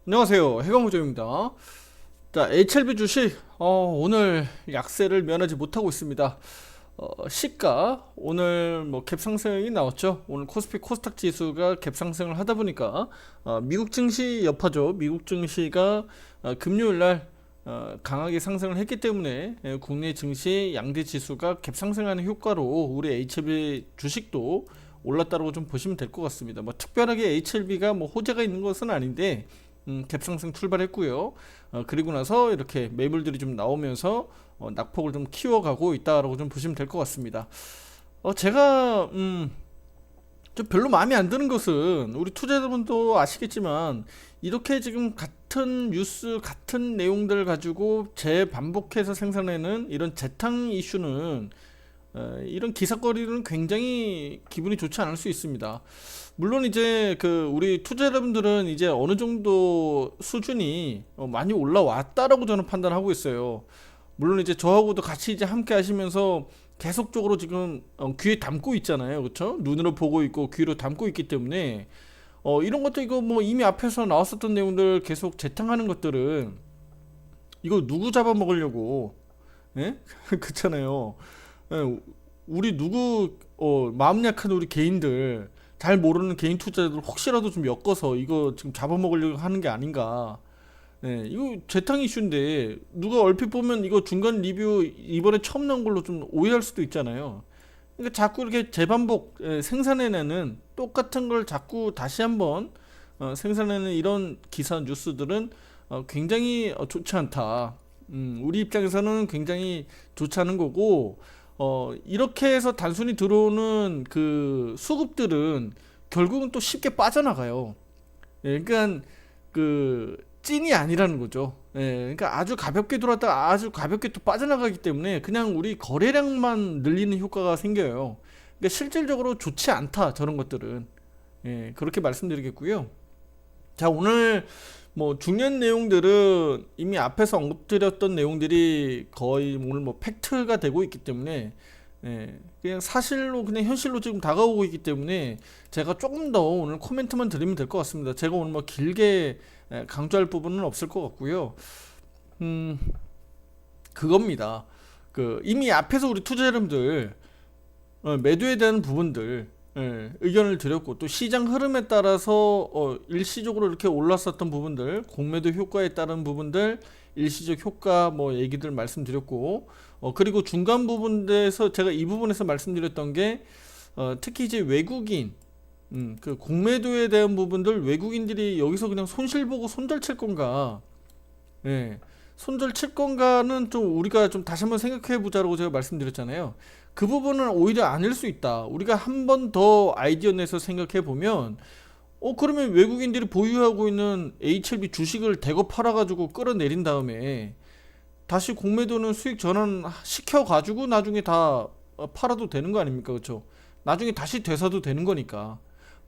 안녕하세요. 해강호정입니다. 자, HLB 주식 오늘 약세를 면하지 못하고 있습니다. 시가 오늘 뭐 갭 상승이 나왔죠. 오늘 코스피 코스닥 지수가 갭 상승을 하다 보니까 미국 증시 여파죠. 미국 증시가 금요일 날 강하게 상승을 했기 때문에 국내 증시 양대 지수가 갭 상승하는 효과로 우리 HLB 주식도 올랐다고 좀 보시면 될 것 같습니다. 뭐 특별하게 HLB가 뭐 호재가 있는 것은 아닌데 갭상승 출발했고요. 그리고 나서 이렇게 매물들이 좀 나오면서 낙폭을 좀 키워가고 있다라고 좀 보시면 될 것 같습니다. 제가 좀 별로 마음에 안 드는 것은 우리 투자자분도 아시겠지만 이렇게 지금 같은 뉴스 같은 내용들 가지고 재반복해서 생산하는 이런 재탕 이슈는 이런 기사거리는 굉장히 기분이 좋지 않을 수 있습니다. 물론 이제 그 우리 투자자분들은 이제 어느 정도 수준이 많이 올라왔다라고 저는 판단하고 있어요. 물론 이제 저하고도 같이 이제 함께 하시면서 계속적으로 지금 귀에 담고 있잖아요. 그렇죠? 눈으로 보고 있고 귀로 담고 있기 때문에 이런 것도 이거 뭐 이미 앞에서 나왔었던 내용들 계속 재탕하는 것들은 이거 누구 잡아먹으려고 예? 그렇잖아요. 예, 우리 누구 마음 약한 우리 개인들 잘 모르는 개인 투자자들 혹시라도 좀 엮어서 이거 지금 잡아먹으려고 하는 게 아닌가. 예, 이거 재탕 이슈인데 누가 얼핏 보면 이거 중간 리뷰 이번에 처음 나온 걸로 좀 오해할 수도 있잖아요. 그러니까 자꾸 이렇게 재반복 생산해내는 똑같은 걸 자꾸 다시 한번 생산해내는 이런 기사 뉴스들은 굉장히 좋지 않다. 우리 입장에서는 굉장히 좋지 않은 거고 이렇게 해서 단순히 들어오는 그 수급들은 결국은 또 쉽게 빠져나가요. 예, 그러니까 그 찐이 아니라는 거죠. 예, 그러니까 아주 가볍게 들어왔다가 아주 가볍게 또 빠져나가기 때문에 그냥 우리 거래량만 늘리는 효과가 생겨요. 그러니까 실질적으로 좋지 않다 저런 것들은. 예, 그렇게 말씀드리겠고요. 자, 오늘 뭐 중요한 내용들은 이미 앞에서 언급드렸던 내용들이 거의 오늘 뭐 팩트가 되고 있기 때문에 그냥 사실로 그냥 현실로 지금 다가오고 있기 때문에 제가 조금 더 오늘 코멘트만 드리면 될 것 같습니다. 제가 오늘 뭐 길게 강조할 부분은 없을 것 같고요. 음, 그겁니다. 그 이미 앞에서 우리 투자 여러분들 매도에 대한 부분들 의견을 드렸고 또 시장 흐름에 따라서 일시적으로 이렇게 올랐었던 부분들 공매도 효과에 따른 부분들 일시적 효과 뭐 얘기들 말씀드렸고 그리고 중간 부분에서 제가 이 부분에서 말씀드렸던 게 특히 이제 외국인 그 공매도에 대한 부분들 외국인들이 여기서 그냥 손실 보고 손절 칠 건가 예. 손절 칠 건가는 좀 우리가 좀 다시 한번 생각해 보자라고 제가 말씀드렸잖아요. 그 부분은 오히려 아닐 수 있다. 우리가 한 번 더 아이디어 내서 생각해 보면 그러면 외국인들이 보유하고 있는 HLB 주식을 대거 팔아 가지고 끌어내린 다음에 다시 공매도는 수익 전환 시켜 가지고 나중에 다 팔아도 되는 거 아닙니까? 그렇죠? 나중에 다시 되사도 되는 거니까.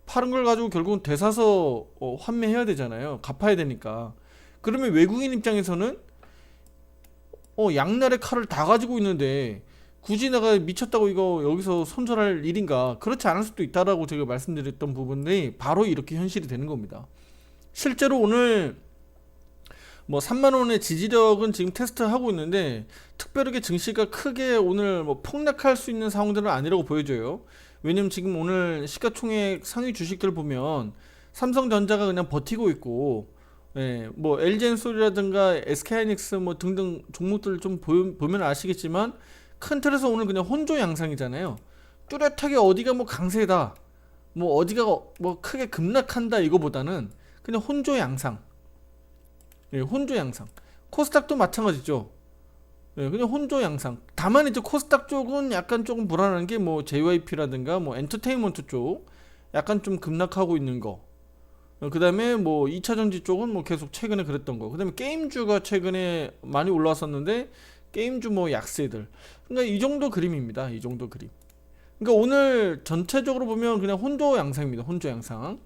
파는 걸 가지고 결국은 되사서 환매해야 되잖아요. 갚아야 되니까. 그러면 외국인 입장에서는 양날의 칼을 다 가지고 있는데 굳이 내가 미쳤다고 이거 여기서 손절할 일인가? 그렇지 않을 수도 있다라고 제가 말씀드렸던 부분이 바로 이렇게 현실이 되는 겁니다. 실제로 오늘 뭐 3만 원의 지지력은 지금 테스트하고 있는데 특별하게 증시가 크게 오늘 뭐 폭락할 수 있는 상황들은 아니라고 보여져요. 왜냐면 지금 오늘 시가총액 상위 주식들 보면 삼성전자가 그냥 버티고 있고 뭐 LG엔솔이라든가 SK하이닉스 뭐 등등 종목들 좀 보면 아시겠지만 큰 틀에서 오늘 그냥 혼조 양상이잖아요. 뚜렷하게 어디가 뭐 강세다, 뭐 어디가 뭐 크게 급락한다 이거보다는 그냥 혼조 양상. 혼조 양상. 코스닥도 마찬가지죠. 그냥 혼조 양상. 다만 이제 코스닥 쪽은 약간 조금 불안한 게 뭐 JYP라든가 뭐 엔터테인먼트 쪽 약간 좀 급락하고 있는 거. 그 다음에 뭐 2차전지 쪽은 뭐 계속 최근에 그랬던 거. 그 다음에 게임주가 최근에 많이 올라왔었는데 게임주 뭐 약세들. 그러니까 이 정도 그림입니다. 이 정도 그림. 그러니까 오늘 전체적으로 보면 그냥 혼조 양상입니다. 혼조 양상.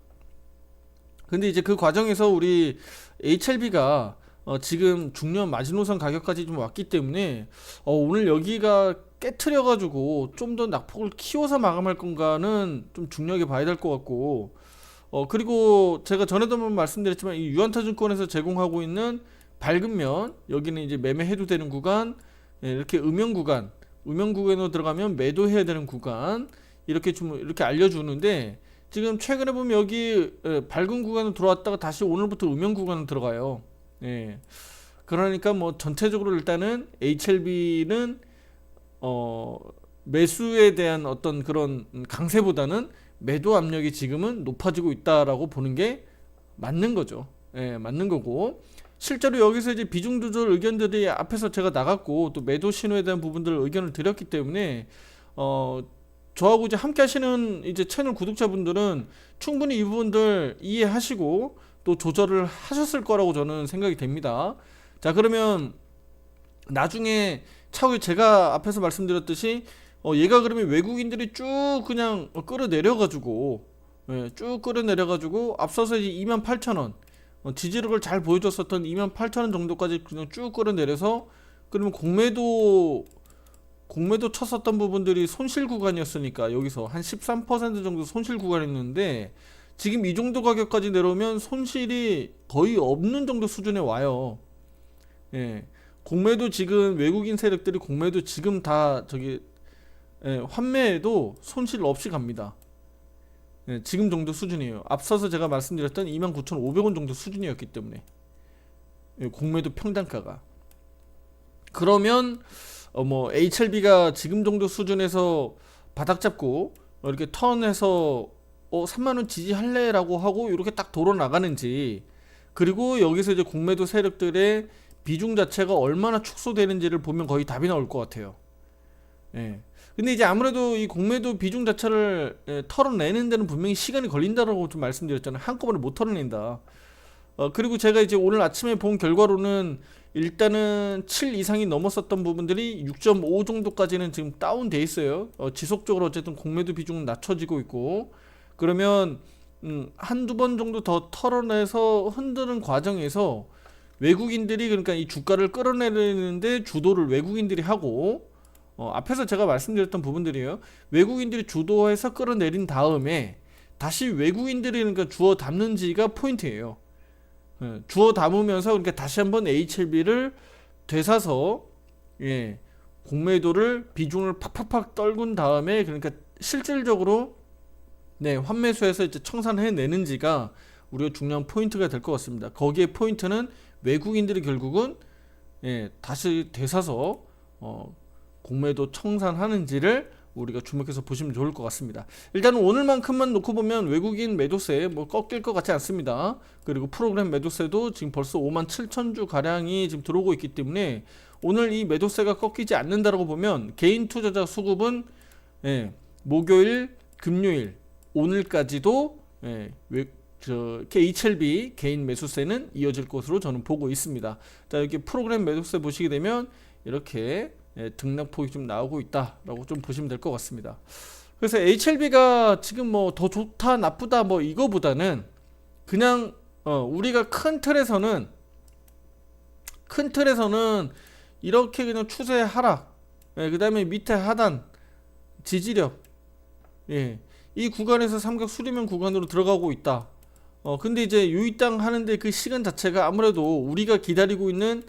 근데 이제 그 과정에서 우리 HLB가 지금 중요한 마지노선 가격까지 좀 왔기 때문에 오늘 여기가 깨트려가지고 좀 더 낙폭을 키워서 마감할 건가는 좀 중요하게 봐야 될 것 같고 그리고 제가 전에도 한번 말씀드렸지만 이 유한타증권에서 제공하고 있는 밝은 면, 여기는 이제 매매해도 되는 구간, 예, 이렇게 음영 구간으로 들어가면 매도해야 되는 구간, 이렇게 좀 이렇게 알려주는데, 지금 최근에 보면 여기 밝은 구간으로 들어왔다가 다시 오늘부터 음영 구간으로 들어가요. 예. 그러니까 뭐 전체적으로 일단은 HLB는 매수에 대한 어떤 그런 강세보다는 매도 압력이 지금은 높아지고 있다라고 보는 게 맞는 거죠. 예, 맞는 거고, 실제로 여기서 이제 비중 조절 의견들이 앞에서 제가 나갔고, 또 매도 신호에 대한 부분들을 의견을 드렸기 때문에 저하고 이제 함께 하시는 이제 채널 구독자분들은 충분히 이 부분들 이해하시고 또 조절을 하셨을 거라고 저는 생각이 됩니다. 자, 그러면 나중에 차후에 제가 앞에서 말씀드렸듯이 얘가 그러면 외국인들이 쭉 그냥 끌어내려가지고, 예, 쭉 끌어내려가지고 앞서서 이제 28,000원 지지력을 잘 보여줬었던 28,000원 정도까지 그냥 쭉 끌어내려서, 그러면 공매도 쳤었던 부분들이 손실 구간이었으니까 여기서 한 13% 정도 손실 구간이었는데, 지금 이 정도 가격까지 내려오면 손실이 거의 없는 정도 수준에 와요. 예. 공매도 지금 외국인 세력들이 공매도 지금 다 저기, 예, 환매에도 손실 없이 갑니다. 예, 지금 정도 수준이에요. 앞서서 제가 말씀드렸던 29,500원 정도 수준이었기 때문에, 예, 공매도 평단가가. 그러면 뭐 HLB가 지금 정도 수준에서 바닥 잡고 이렇게 턴해서 3만원 지지할래라고 하고 이렇게 딱 돌아 나가는지, 그리고 여기서 이제 공매도 세력들의 비중 자체가 얼마나 축소되는지를 보면 거의 답이 나올 것 같아요. 예. 근데 이제 아무래도 이 공매도 비중 자체를 털어내는 데는 분명히 시간이 걸린다라고 좀 말씀드렸잖아요. 한꺼번에 못 털어낸다. 그리고 제가 이제 오늘 아침에 본 결과로는 일단은 7 이상이 넘었었던 부분들이 6.5 정도까지는 지금 다운돼 있어요. 지속적으로 어쨌든 공매도 비중은 낮춰지고 있고, 그러면 한두 번 정도 더 털어내서 흔드는 과정에서 외국인들이, 그러니까 이 주가를 끌어내리는데 주도를 외국인들이 하고, 앞에서 제가 말씀드렸던 부분들이에요. 외국인들이 주도해서 끌어내린 다음에 다시 외국인들이 그러니까 주워 담는지가 포인트예요. 주워 담으면서 그러니까 다시 한번 HLB를 되사서, 예, 공매도를 비중을 팍팍팍 떨군 다음에 그러니까 실질적으로, 네, 환매수에서 이제 청산해내는지가 우리가 중요한 포인트가 될 것 같습니다. 거기에 포인트는 외국인들이 결국은, 예, 다시 되사서 공매도 청산하는지를 우리가 주목해서 보시면 좋을 것 같습니다. 일단은 오늘만큼만 놓고 보면 외국인 매도세 뭐 꺾일 것 같지 않습니다. 그리고 프로그램 매도세도 지금 벌써 57,000주 가량이 지금 들어오고 있기 때문에 오늘 이 매도세가 꺾이지 않는다라고 보면 개인 투자자 수급은, 예, 목요일, 금요일, 오늘까지도, 예, HLB 개인 매수세는 이어질 것으로 저는 보고 있습니다. 자, 이렇게 프로그램 매도세 보시게 되면 이렇게, 예, 등락폭이 좀 나오고 있다라고 좀 보시면 될 것 같습니다. 그래서 HLB가 지금 뭐 더 좋다 나쁘다 뭐 이거보다는 그냥 우리가 큰 틀에서는 이렇게 그냥 추세 하락, 예, 그 다음에 밑에 하단 지지력, 예, 이 구간에서 삼각 수리면 구간으로 들어가고 있다. 근데 이제 유입당 하는데 그 시간 자체가 아무래도 우리가 기다리고 있는,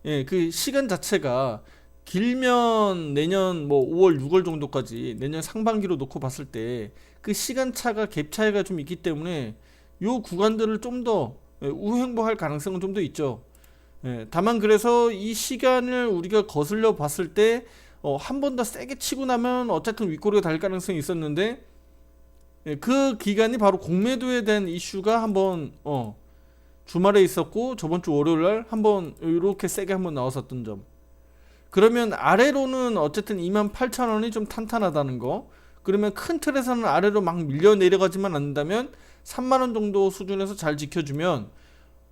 예, 그 시간 자체가 길면 내년 뭐 5월, 6월 정도까지, 내년 상반기로 놓고 봤을 때 그 시간차가 갭 차이가 좀 있기 때문에 요 구간들을 좀 더 우행보할 가능성은 좀 더 있죠. 예, 다만 그래서 이 시간을 우리가 거슬려 봤을 때 한 번 더 세게 치고 나면 어쨌든 윗꼬리가 달 가능성이 있었는데, 예, 그 기간이 바로 공매도에 대한 이슈가 한번 주말에 있었고 저번 주 월요일날 한번 이렇게 세게 한번 나왔었던 점. 그러면 아래로는 어쨌든 28,000원이 좀 탄탄하다는 거. 그러면 큰 틀에서는 아래로 막 밀려 내려가지만 않는다면 3만원 정도 수준에서 잘 지켜주면,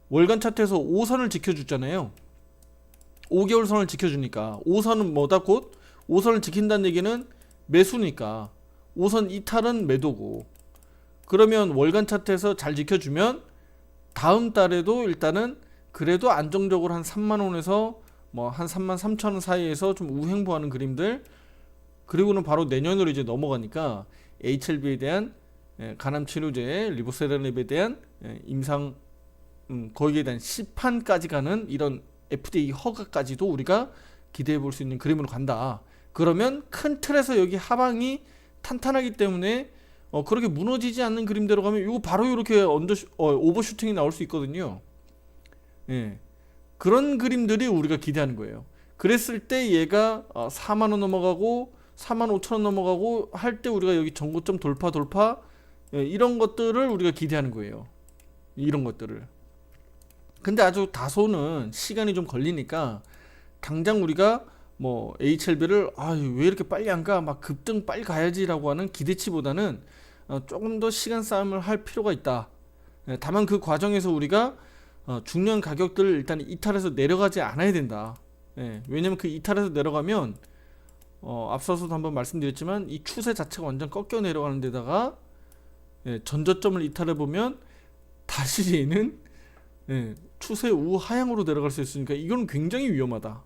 월간 차트에서 5선을 지켜주잖아요. 5개월 선을 지켜주니까 5선은 뭐다? 곧 5선을 지킨다는 얘기는 매수니까 5선 이탈은 매도고, 그러면 월간 차트에서 잘 지켜주면 다음 달에도 일단은 그래도 안정적으로 한 3만원에서 뭐 한 33,000원 사이에서 좀 우행보하는 그림들, 그리고는 바로 내년으로 이제 넘어가니까 HLB에 대한 간암 치료제 리보세라닙에 대한 임상 거기에 대한 시판까지 가는 이런 FDA 허가까지도 우리가 기대해 볼 수 있는 그림으로 간다. 그러면 큰 틀에서 여기 하방이 탄탄하기 때문에 그렇게 무너지지 않는 그림대로 가면 이거 바로 이렇게 오버슈팅이 나올 수 있거든요. 예. 그런 그림들이 우리가 기대하는 거예요. 그랬을 때 얘가 4만원 넘어가고 4만 5천원 넘어가고 할 때 우리가 여기 전고점 돌파 이런 것들을 우리가 기대하는 거예요. 이런 것들을. 근데 아주 다소는 시간이 좀 걸리니까 당장 우리가 뭐 HLB를 왜 이렇게 빨리 안 가? 막 급등 빨리 가야지라고 하는 기대치보다는 조금 더 시간 싸움을 할 필요가 있다. 다만 그 과정에서 우리가 중요한 가격들을 일단 이탈해서 내려가지 않아야 된다. 왜냐면 그 이탈해서 내려가면 앞서서도 한번 말씀드렸지만 이 추세 자체가 완전 꺾여 내려가는 데다가 전저점을 이탈해 보면 다시 얘는 추세 우하향으로 내려갈 수 있으니까 이건 굉장히 위험하다.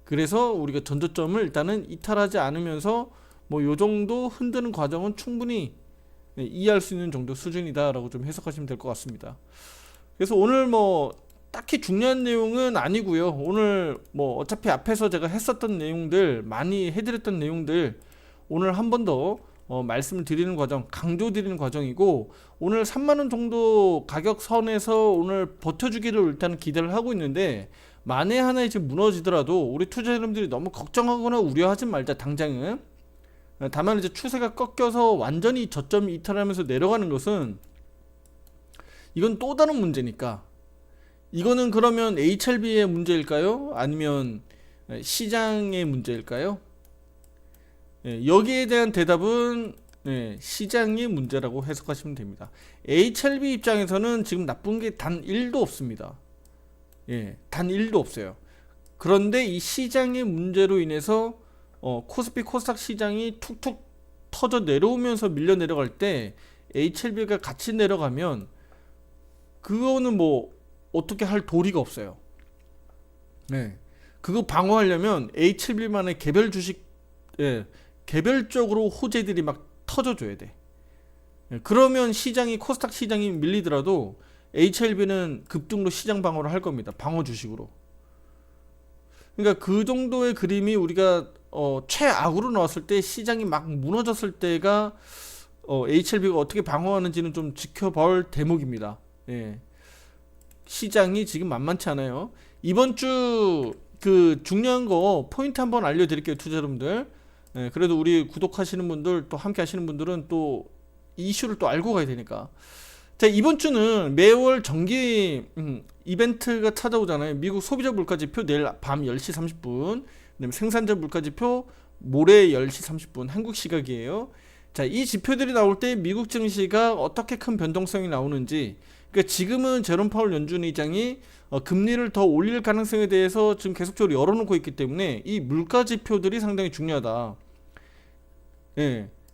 그래서 우리가 전저점을 일단은 이탈하지 않으면서 뭐 요정도 흔드는 과정은 충분히 이해할 수 있는 정도 수준이다 라고 좀 해석하시면 될 것 같습니다. 그래서 오늘 뭐 딱히 중요한 내용은 아니고요. 오늘 뭐 어차피 앞에서 제가 했었던 내용들, 많이 해드렸던 내용들 오늘 한 번 더 말씀을 드리는 과정, 강조 드리는 과정이고, 오늘 3만원 정도 가격 선에서 오늘 버텨주기를 일단 기대를 하고 있는데, 만에 하나 이제 무너지더라도 우리 투자자님들이 너무 걱정하거나 우려하지 말자. 당장은. 다만 이제 추세가 꺾여서 완전히 저점 이탈하면서 내려가는 것은 이건 또 다른 문제니까, 이거는 그러면 HLB의 문제일까요? 아니면 시장의 문제일까요? 여기에 대한 대답은 시장의 문제라고 해석하시면 됩니다. HLB 입장에서는 지금 나쁜 게 단 1도 없습니다. 단 1도 없어요. 그런데 이 시장의 문제로 인해서 코스피 코스닥 시장이 툭툭 터져 내려오면서 밀려 내려갈 때 HLB가 같이 내려가면 그거는 뭐 어떻게 할 도리가 없어요. 그거 방어하려면 HLB만의 개별 주식, 개별적으로 호재들이 막 터져줘야 돼. 그러면 시장이, 코스닥 시장이 밀리더라도 HLB는 급등으로 시장 방어를 할 겁니다. 방어 주식으로. 그러니까 그 정도의 그림이 우리가 최악으로 나왔을 때, 시장이 막 무너졌을 때가 HLB가 어떻게 방어하는지는 좀 지켜볼 대목입니다. 시장이 지금 만만치 않아요. 이번 주 그 중요한 거 포인트 한번 알려드릴게요, 투자 여러분들. 그래도 우리 구독하시는 분들, 또 함께 하시는 분들은 또 이슈를 또 알고 가야 되니까. 자, 이번 주는 매월 정기 이벤트가 찾아오잖아요. 미국 소비자 물가지표 내일 밤 10시 30분, 그다음에 생산자 물가지표 모레 10시 30분 한국 시각이에요. 자, 이 지표들이 나올 때 미국 증시가 어떻게 큰 변동성이 나오는지, 그러니까 지금은 제롬 파월 연준 의장이 금리를 더 올릴 가능성에 대해서 지금 계속적으로 열어놓고 있기 때문에 이 물가 지표들이 상당히 중요하다.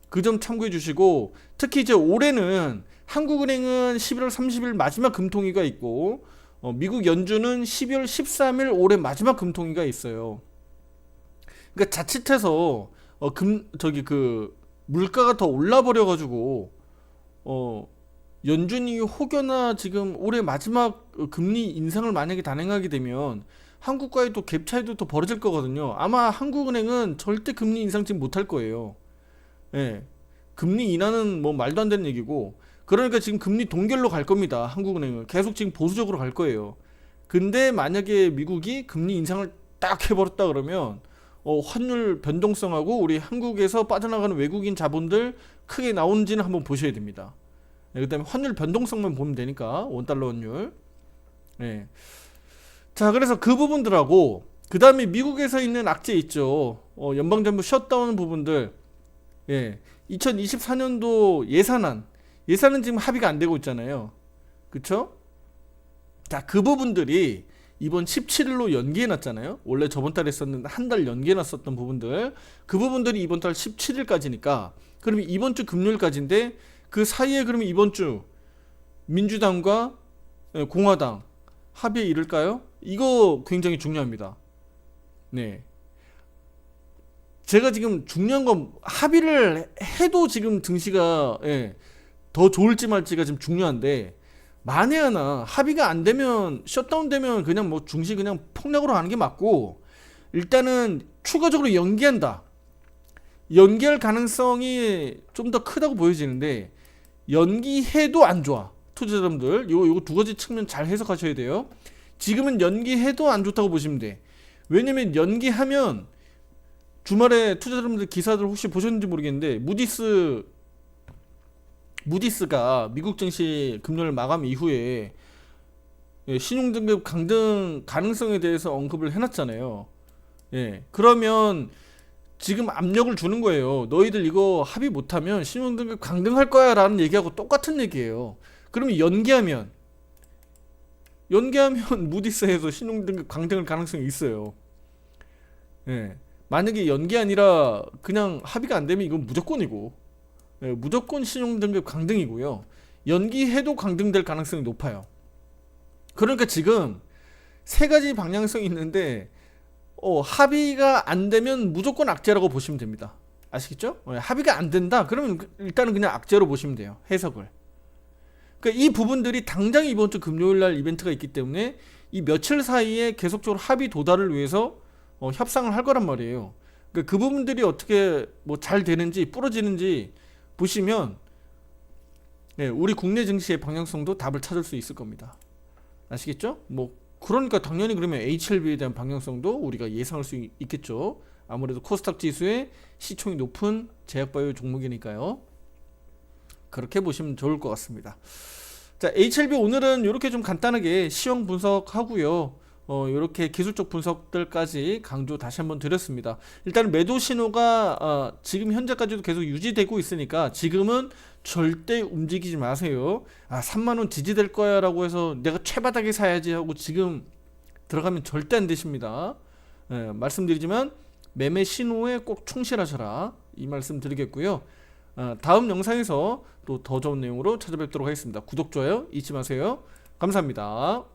그 점 참고해 주시고, 특히 이제 올해는 한국은행은 11월 30일 마지막 금통위가 있고, 미국 연준은 12월 13일 올해 마지막 금통위가 있어요. 그러니까 자칫해서 물가가 더 올라버려 가지고 연준이 혹여나 지금 올해 마지막 금리 인상을 만약에 단행하게 되면 한국과의 또 갭 차이도 더 벌어질 거거든요. 아마 한국은행은 절대 금리 인상 지금 못할 거예요. 금리 인하는 뭐 말도 안 되는 얘기고, 그러니까 지금 금리 동결로 갈 겁니다. 한국은행은 계속 지금 보수적으로 갈 거예요. 근데 만약에 미국이 금리 인상을 딱 해버렸다 그러면 환율 변동성하고 우리 한국에서 빠져나가는 외국인 자본들 크게 나오는지는 한번 보셔야 됩니다. 그 다음에 환율 변동성만 보면 되니까, 원달러 환율. 자, 그래서 그 부분들하고, 그 다음에 미국에서 있는 악재 있죠. 연방정부 셧다운 부분들. 2024년도 예산은 지금 합의가 안 되고 있잖아요. 그쵸? 자, 그 부분들이 이번 17일로 연기해 놨잖아요. 원래 저번 달에 했었는데 한 달 연기해 놨었던 부분들, 그 부분들이 이번 달 17일까지니까, 그러면 이번 주 금요일까지인데, 그 사이에 그러면 이번 주 민주당과 공화당 합의에 이를까요? 이거 굉장히 중요합니다. 제가 지금 중요한 건 합의를 해도 지금 증시가 더 좋을지 말지가 지금 중요한데, 만에 하나 합의가 안 되면, 셧다운 되면 그냥 뭐 중시 그냥 폭락으로 가는 게 맞고, 일단은 추가적으로 연기한다. 연기할 가능성이 좀 더 크다고 보여지는데, 연기해도 안 좋아. 투자자분들 요거 두 가지 측면 잘 해석하셔야 돼요. 지금은 연기해도 안 좋다고 보시면 돼. 왜냐면 연기하면, 주말에 투자자분들 기사들 혹시 보셨는지 모르겠는데, 무디스가 미국 증시 금요일 마감 이후에 신용등급 강등 가능성에 대해서 언급을 해놨잖아요. 예, 그러면 지금 압력을 주는 거예요. 너희들 이거 합의 못하면 신용등급 강등할 거야 라는 얘기하고 똑같은 얘기예요. 그러면 연기하면 무디스에서 신용등급 강등할 가능성이 있어요. 예, 만약에 연기 아니라 그냥 합의가 안 되면 이건 무조건이고, 예, 무조건 신용등급 강등이고요. 연기해도 강등될 가능성이 높아요. 그러니까 지금 세 가지 방향성이 있는데, 합의가 안 되면 무조건 악재라고 보시면 됩니다. 아시겠죠? 합의가 안 된다? 그러면 일단은 그냥 악재로 보시면 돼요. 해석을. 그러니까 이 부분들이 당장 이번 주 금요일 날 이벤트가 있기 때문에 이 며칠 사이에 계속적으로 합의 도달을 위해서 협상을 할 거란 말이에요. 그러니까 그 부분들이 어떻게 뭐 잘 되는지 부러지는지 보시면, 예, 우리 국내 증시의 방향성도 답을 찾을 수 있을 겁니다. 아시겠죠? 뭐 그러니까 당연히 그러면 HLB에 대한 방향성도 우리가 예상할 수 있겠죠. 아무래도 코스닥 지수의 시총이 높은 제약바이오 종목이니까요. 그렇게 보시면 좋을 것 같습니다. 자, HLB 오늘은 이렇게 좀 간단하게 시황 분석하고요. 이렇게 기술적 분석들까지 강조 다시 한번 드렸습니다. 일단 매도 신호가 지금 현재까지도 계속 유지되고 있으니까 지금은 절대 움직이지 마세요. 3만원 지지될 거야 라고 해서 내가 최바닥에 사야지 하고 지금 들어가면 절대 안 되십니다. 말씀드리지만 매매 신호에 꼭 충실하셔라, 이 말씀 드리겠고요. 다음 영상에서 또 더 좋은 내용으로 찾아뵙도록 하겠습니다. 구독, 좋아요 잊지 마세요. 감사합니다.